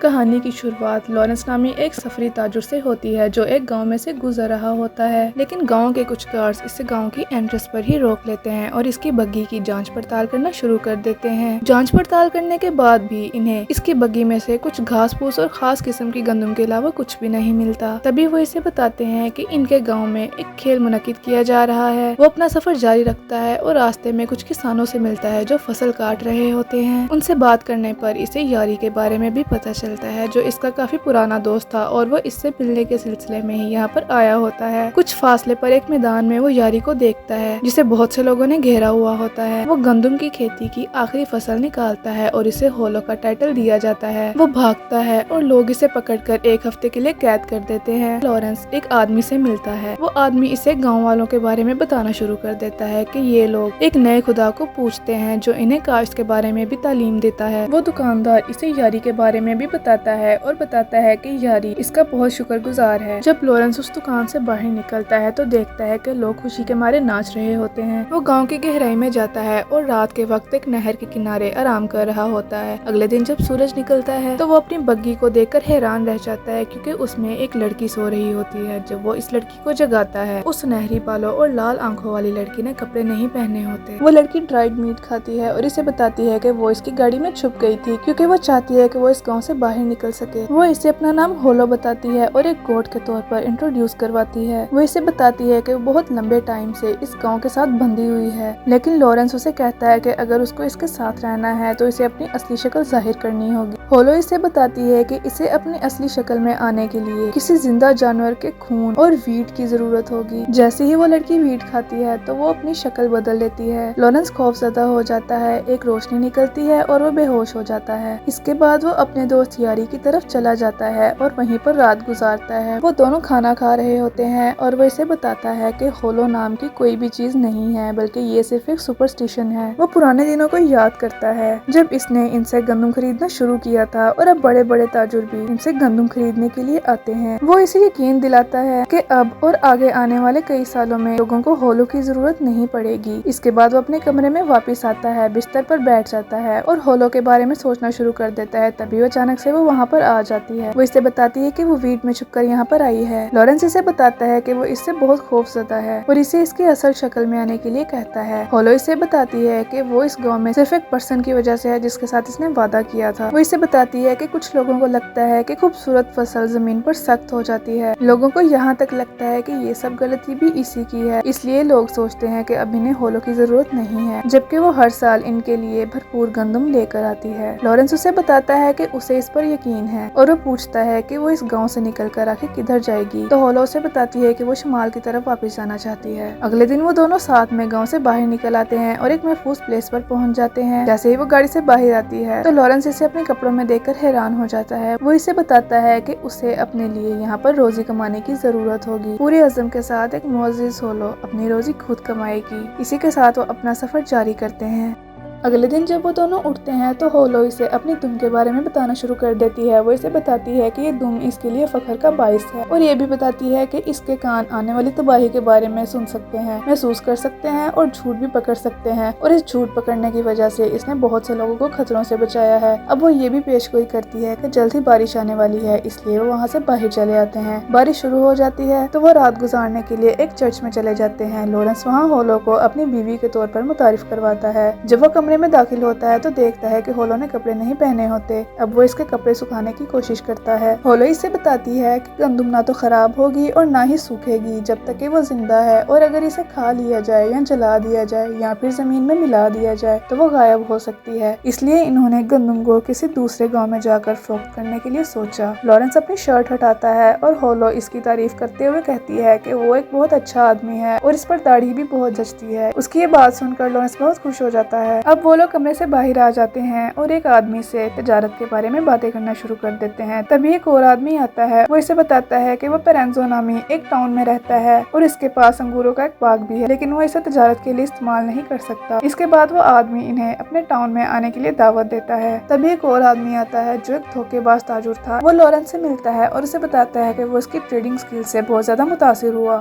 کہانی کی شروعات لارنس نامی ایک سفری تاجر سے ہوتی ہے جو ایک گاؤں میں سے گزر رہا ہوتا ہے، لیکن گاؤں کے کچھ گارڈز اسے گاؤں کی انٹرس پر ہی روک لیتے ہیں اور اس کی بگی کی جانچ پڑتال کرنا شروع کر دیتے ہیں۔ جانچ پڑتال کرنے کے بعد بھی انہیں اس کی بگی میں سے کچھ گھاس پھوس اور خاص قسم کی گندم کے علاوہ کچھ بھی نہیں ملتا۔ تبھی وہ اسے بتاتے ہیں کہ ان کے گاؤں میں ایک کھیل منعقد کیا جا رہا ہے۔ وہ اپنا سفر جاری رکھتا ہے اور راستے میں کچھ کسانوں سے ملتا ہے جو فصل کاٹ رہے ہوتے ہیں۔ ان سے بات کرنے پر اسے یاری کے بارے میں بھی پتہ چلتا ہے جو اس کا کافی پرانا دوست تھا اور وہ اس سے ملنے کے سلسلے میں ہی یہاں پر آیا ہوتا ہے۔ کچھ فاصلے پر ایک میدان میں وہ یاری کو دیکھتا ہے جسے بہت سے لوگوں نے گھیرا ہوا ہوتا ہے۔ وہ گندم کی کھیتی کی آخری فصل نکالتا ہے اور اسے ہولو کا ٹائٹل دیا جاتا ہے۔ وہ بھاگتا ہے اور لوگ اسے پکڑ کر ایک ہفتے کے لیے قید کر دیتے ہیں۔ لارنس ایک آدمی سے ملتا ہے۔ وہ آدمی اسے گاؤں والوں کے بارے میں بتانا شروع کر دیتا ہے کہ یہ لوگ ایک نئے خدا کو پوجتے ہیں جو انہیں کاشت کے بارے میں بھی تعلیم دیتا ہے۔ وہ دکاندار اسے یاری کے بارے میں بھی بتاتا ہے اور بتاتا ہے کہ یاری اس کا بہت شکر گزار ہے۔ جب لارنس اس دکان سے باہر نکلتا ہے تو دیکھتا ہے کہ لوگ خوشی کے مارے ناچ رہے ہوتے ہیں۔ وہ گاؤں کی گہرائی میں جاتا ہے اور رات کے وقت ایک نہر کے کنارے آرام کر رہا ہوتا ہے۔ اگلے دن جب سورج نکلتا ہے تو وہ اپنی بگی کو دیکھ کر حیران رہ جاتا ہے کیونکہ اس میں ایک لڑکی سو رہی ہوتی ہے۔ جب وہ اس لڑکی کو جگاتا ہے، اس سنہری بالوں اور لال آنکھوں والی لڑکی نے کپڑے نہیں پہنے ہوتے۔ وہ لڑکی ڈرائیڈ میٹ کھاتی ہے اور اسے بتاتی ہے کہ وہ اس کی گاڑی میں چھپ گئی تھی کیونکہ وہ چاہتی ہے کہ وہ اس گاؤں سے باہر نکل سکے۔ وہ اسے اپنا نام ہولو بتاتی ہے اور ایک گوٹ کے طور پر انٹروڈیوس کرواتی ہے۔ وہ اسے بتاتی ہے کہ وہ بہت لمبے ٹائم سے اس گاؤں کے ساتھ بندھی ہوئی ہے، لیکن لارنس اسے کہتا ہے کہ اگر اس کو اس کے ساتھ رہنا ہے تو اسے اپنی اصلی شکل ظاہر کرنی ہوگی۔ ہولو اسے بتاتی ہے کہ اسے اپنی اصلی شکل میں آنے کے لیے کسی زندہ جانور کے خون اور ویٹ کی ضرورت ہوگی۔ جیسے ہی وہ لڑکی ویٹ کھاتی ہے تو وہ اپنی شکل بدل لیتی ہے۔ لارنس خوف زدہ ہو جاتا ہے، ایک روشنی نکلتی ہے اور وہ بے ہوش ہو جاتا ہے۔ اس کے بعد وہ اپنے دوست یاری کی طرف چلا جاتا ہے اور وہیں پر رات گزارتا ہے۔ وہ دونوں کھانا کھا رہے ہوتے ہیں اور وہ اسے بتاتا ہے کہ ہولو نام کی کوئی بھی چیز نہیں ہے بلکہ یہ صرف ایک سپرسٹیشن ہے۔ وہ پرانے دنوں کو یاد کرتا ہے جب اس نے ان سے گندم خریدنا شروع کیا تھا اور اب بڑے بڑے تاجر بھی ان سے گندم خریدنے کے لیے آتے ہیں۔ وہ اسے یقین دلاتا ہے کہ اب اور آگے آنے والے کئی سالوں میں لوگوں کو ہولو کی ضرورت نہیں پڑے گی۔ اس کے بعد وہ اپنے کمرے میں واپس آتا ہے، بستر پر بیٹھ جاتا ہے اور ہولو کے بارے میں سوچنا شروع کر دیتا ہے۔ تبھی اچانک سے وہ وہاں پر آ جاتی ہے۔ وہ اسے بتاتی ہے کہ وہ ویٹ میں چھپ کر یہاں پر آئی ہے۔ لارنس اسے بتاتا ہے کہ وہ اس سے بہت خوف زدہ ہے اور اسے اس کی اصل شکل میں آنے کے لیے کہتا ہے۔ ہولو اسے بتاتی ہے کہ وہ اس گاؤں میں صرف ایک پرسن کی وجہ سے ہے جس کے ساتھ اس نے وعدہ کیا تھا۔ وہ اسے بتاتی ہے کہ کچھ لوگوں کو لگتا ہے کہ خوبصورت فصل زمین پر سخت ہو جاتی ہے۔ لوگوں کو یہاں تک لگتا ہے کہ یہ سب غلطی بھی اسی کی ہے، اس لیے لوگ سوچتے ہیں کہ اب انہیں ہولو کی ضرورت نہیں ہے، جبکہ وہ ہر سال ان کے لیے بھرپور گندم لے کر آتی ہے۔ لارنس اسے بتاتا ہے کہ اسے اس پر یقین ہے اور وہ پوچھتا ہے کہ وہ اس گاؤں سے نکل کر آخر کدھر جائے گی، تو ہولو اسے بتاتی ہے کہ وہ شمال کی طرف واپس جانا چاہتی ہے۔ اگلے دن وہ دونوں ساتھ میں گاؤں سے باہر نکل آتے ہیں اور ایک محفوظ پلیس پر پہنچ جاتے ہیں۔ جیسے ہی وہ گاڑی سے باہر آتی ہے تو لارنس اسے اپنے کپڑوں میں دیکھ کر حیران ہو جاتا ہے۔ وہ اسے بتاتا ہے کہ اسے اپنے لیے یہاں پر روزی کمانے کی ضرورت ہوگی۔ پورے عزم کے ساتھ ایک معزز ہولو اپنی روزی خود کمائے گی۔ اسی کے ساتھ وہ اپنا سفر جاری کرتے ہیں۔ اگلے دن جب وہ دونوں اٹھتے ہیں تو ہولو اسے اپنی دم کے بارے میں بتانا شروع کر دیتی ہے۔ وہ اسے بتاتی ہے کہ یہ دم اس کے لیے فخر کا باعث ہے اور یہ بھی بتاتی ہے کہ اس کے کان آنے والی تباہی کے بارے میں سن سکتے ہیں، محسوس کر سکتے ہیں اور جھوٹ بھی پکڑ سکتے ہیں، اور اس جھوٹ پکڑنے کی وجہ سے اس نے بہت سے لوگوں کو خطروں سے بچایا ہے۔ اب وہ یہ بھی پیش گوئی کرتی ہے کہ جلد ہی بارش آنے والی ہے، اس لیے وہ وہاں سے باہر چلے آتے ہیں۔ بارش شروع ہو جاتی ہے تو وہ رات گزارنے کے لیے ایک چرچ میں چلے جاتے ہیں۔ لارنس وہاں ہولو کو اپنی بیوی کے طور پر متعارف کرواتا ہے۔ جب وہ کمرے میں داخل ہوتا ہے تو دیکھتا ہے کہ ہولو نے کپڑے نہیں پہنے ہوتے۔ اب وہ اس کے کپڑے سکھانے کی کوشش کرتا ہے۔ ہولو اس سے بتاتی ہے کہ گندم نہ تو خراب ہوگی اور نہ ہی سوکھے گی جب تک کہ وہ زندہ ہے، اور اگر اسے کھا لیا جائے یا جلا دیا جائے یا پھر زمین میں ملا دیا جائے تو وہ غائب ہو سکتی ہے۔ اس لیے انہوں نے گندم کو کسی دوسرے گاؤں میں جا کر فروخت کرنے کے لیے سوچا۔ لارنس اپنی شرٹ ہٹاتا ہے اور ہولو اس کی تعریف کرتے ہوئے کہتی ہے کہ وہ ایک بہت اچھا آدمی ہے اور اس پر داڑھی بھی بہت جچتی ہے۔ اس کی یہ بات سن کر لارنس بہت خوش ہو جاتا ہے۔ اب وہ لوگ کمرے سے باہر آ جاتے ہیں اور ایک آدمی سے تجارت کے بارے میں باتیں کرنا شروع کر دیتے ہیں۔ تبھی ایک اور آدمی آتا ہے۔ وہ اسے بتاتا ہے کہ وہ پیرنزو نامی ایک ٹاؤن میں رہتا ہے اور اس کے پاس انگوروں کا ایک باغ بھی ہے، لیکن وہ اسے تجارت کے لیے استعمال نہیں کر سکتا۔ اس کے بعد وہ آدمی انہیں اپنے ٹاؤن میں آنے کے لیے دعوت دیتا ہے۔ تبھی ایک اور آدمی آتا ہے جو ایک دھوکے باز تاجر تھا۔ وہ لارنس سے ملتا ہے اور اسے بتاتا ہے کہ وہ اس کی ٹریڈنگ سکل سے بہت زیادہ متاثر ہوا